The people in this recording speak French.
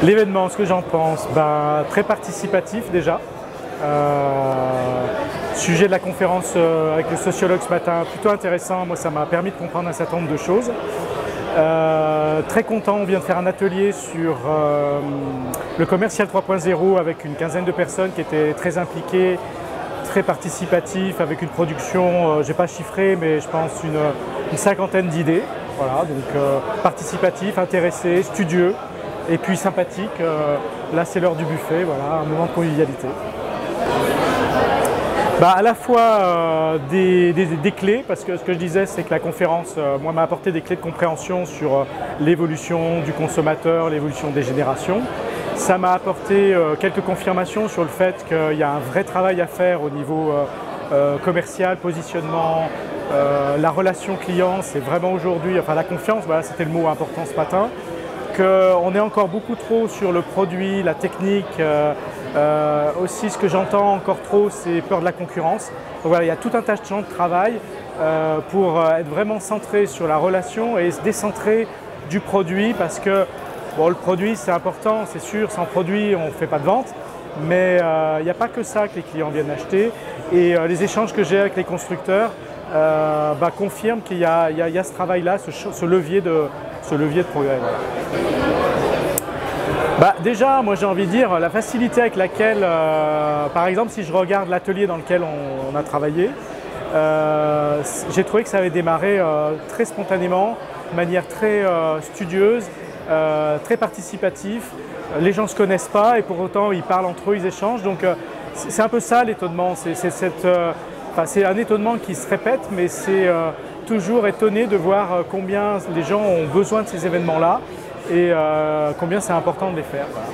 L'événement, ce que j'en pense, très participatif déjà. Sujet de la conférence avec le sociologue ce matin, plutôt intéressant. Moi, ça m'a permis de comprendre un certain nombre de choses. Très content, on vient de faire un atelier sur le commercial 3.0 avec une quinzaine de personnes qui étaient très impliquées, très participatif, avec une production, je n'ai pas chiffré, mais je pense une cinquantaine d'idées. Voilà, donc participatif, intéressé, studieux et puis sympathique. Là, c'est l'heure du buffet, voilà, un moment de convivialité. À la fois des clés, parce que ce que je disais, c'est que la conférence moi, m'a apporté des clés de compréhension sur l'évolution du consommateur, l'évolution des générations. Ça m'a apporté quelques confirmations sur le fait qu'il y a un vrai travail à faire au niveau commercial, positionnement, la relation client, c'est vraiment aujourd'hui, enfin la confiance, voilà, c'était le mot important ce matin, qu'on est encore beaucoup trop sur le produit, la technique. Aussi, ce que j'entends encore trop, c'est peur de la concurrence. Donc voilà, il y a tout un tas de champs de travail pour être vraiment centré sur la relation et se décentrer du produit parce que bon, le produit c'est important, c'est sûr, sans produit on ne fait pas de vente, mais il n'y a pas que ça que les clients viennent acheter et les échanges que j'ai avec les constructeurs confirment qu'il y a ce travail-là, ce levier de progrès. Voilà. Déjà, moi j'ai envie de dire la facilité avec laquelle, par exemple si je regarde l'atelier dans lequel on a travaillé, j'ai trouvé que ça avait démarré très spontanément, de manière très studieuse, très participatif. Les gens ne se connaissent pas et pour autant ils parlent entre eux, ils échangent. Donc c'est un peu ça l'étonnement, c'est un étonnement qui se répète, mais c'est toujours étonné de voir combien les gens ont besoin de ces événements-là et combien c'est important de les faire. Voilà.